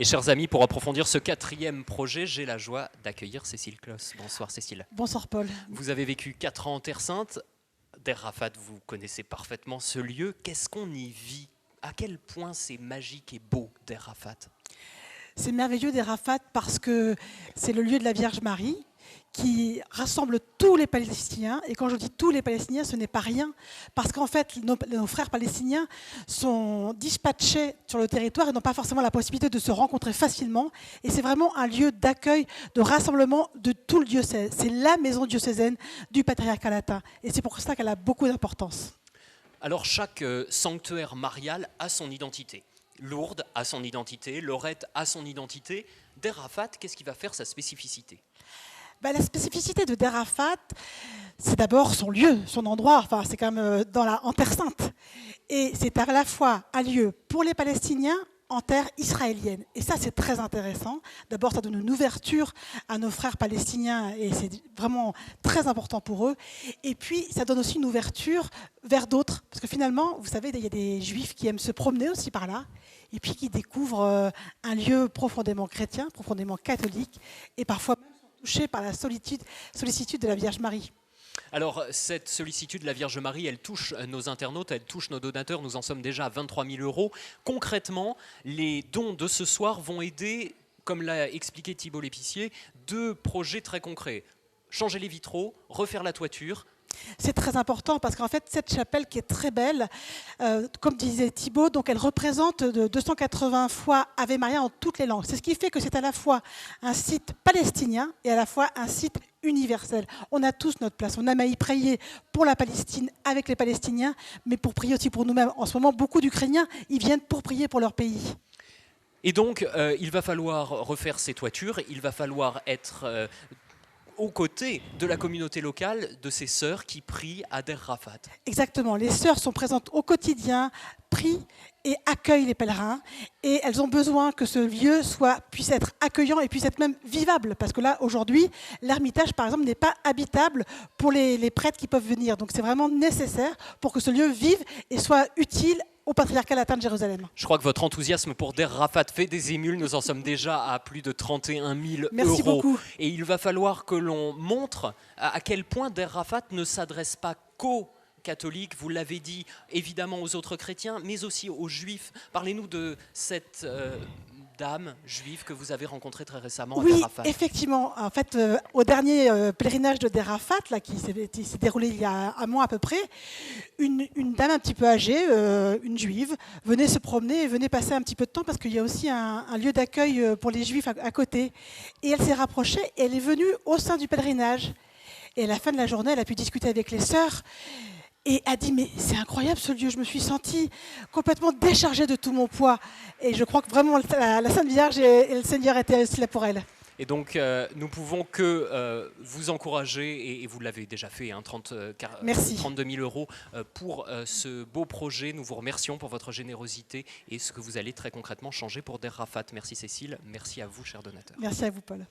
Et chers amis, pour approfondir ce 4e projet, j'ai la joie d'accueillir Cécile Clos. Bonsoir Cécile. Bonsoir Paul. Vous avez vécu 4 ans en Terre Sainte. Der Rafat, vous connaissez parfaitement ce lieu. Qu'est-ce qu'on y vit? À quel point c'est magique et beau, Der Rafat? C'est merveilleux Der Rafat parce que c'est le lieu de la Vierge Marie qui rassemble tous les Palestiniens. Et quand je dis tous les Palestiniens, ce n'est pas rien, parce qu'en fait, nos frères palestiniens sont dispatchés sur le territoire et n'ont pas forcément la possibilité de se rencontrer facilement. Et c'est vraiment un lieu d'accueil, de rassemblement de tout le diocèse. C'est la maison diocésaine du patriarcat latin. Et c'est pour ça qu'elle a beaucoup d'importance. Alors chaque sanctuaire marial a son identité. Lourdes a son identité, Lorette a son identité. Der Rafat, qu'est-ce qui va faire sa spécificité? La spécificité de Der Rafat, c'est d'abord son lieu, son endroit, enfin, c'est quand même en Terre Sainte. Et c'est à la fois un lieu pour les Palestiniens en terre israélienne. Et ça, c'est très intéressant. D'abord, ça donne une ouverture à nos frères palestiniens et c'est vraiment très important pour eux. Et puis, ça donne aussi une ouverture vers d'autres. Parce que finalement, vous savez, il y a des juifs qui aiment se promener aussi par là et puis qui découvrent un lieu profondément chrétien, profondément catholique et parfois même touchés par la sollicitude de la Vierge Marie. Alors, cette sollicitude de la Vierge Marie, elle touche nos internautes, elle touche nos donateurs. Nous en sommes déjà à 23 000 €. Concrètement, les dons de ce soir vont aider, comme l'a expliqué Thibault L'Épicier, 2 projets très concrets. Changer les vitraux, refaire la toiture. C'est très important parce qu'en fait, cette chapelle qui est très belle, comme disait Thibault, donc elle représente de 280 fois Ave Maria en toutes les langues. C'est ce qui fait que c'est à la fois un site palestinien et à la fois un site universel. On a tous notre place. On aime à y prier pour la Palestine avec les Palestiniens, mais pour prier aussi pour nous-mêmes. En ce moment, beaucoup d'Ukrainiens, ils viennent pour prier pour leur pays. Et donc, il va falloir refaire ces toitures, il va falloir être aux côtés de la communauté locale, de ces sœurs qui prient à Der Rafat. Exactement, les sœurs sont présentes au quotidien, prient et accueillent les pèlerins. Et elles ont besoin que ce lieu puisse être accueillant et puisse être même vivable. Parce que là, aujourd'hui, l'ermitage, par exemple, n'est pas habitable pour les prêtres qui peuvent venir. Donc c'est vraiment nécessaire pour que ce lieu vive et soit utile au patriarcat latin de Jérusalem. Je crois que votre enthousiasme pour Der Rafat fait des émules. Nous en sommes déjà à plus de 31 000 €. Merci beaucoup. Et il va falloir que l'on montre à quel point Der Rafat ne s'adresse pas qu'aux catholiques, vous l'avez dit, évidemment aux autres chrétiens, mais aussi aux juifs. Parlez-nous de cette dame juive que vous avez rencontrée très récemment à Der Rafat. Oui, effectivement. En fait, au dernier pèlerinage de Der Rafat, là, qui s'est déroulé il y a un mois à peu près, une dame un petit peu âgée, une juive, venait se promener et venait passer un petit peu de temps parce qu'il y a aussi un lieu d'accueil pour les juifs à côté. Et elle s'est rapprochée et elle est venue au sein du pèlerinage. Et à la fin de la journée, elle a pu discuter avec les sœurs. Et a dit, mais c'est incroyable ce lieu, je me suis sentie complètement déchargée de tout mon poids. Et je crois que vraiment la Sainte Vierge et le Seigneur étaient aussi là pour elle. Et donc, nous pouvons que vous encourager, et vous l'avez déjà fait, 32 000 € pour ce beau projet. Nous vous remercions pour votre générosité et ce que vous allez très concrètement changer pour Der Rafat. Merci Cécile, merci à vous, chers donateurs. Merci à vous, Paul.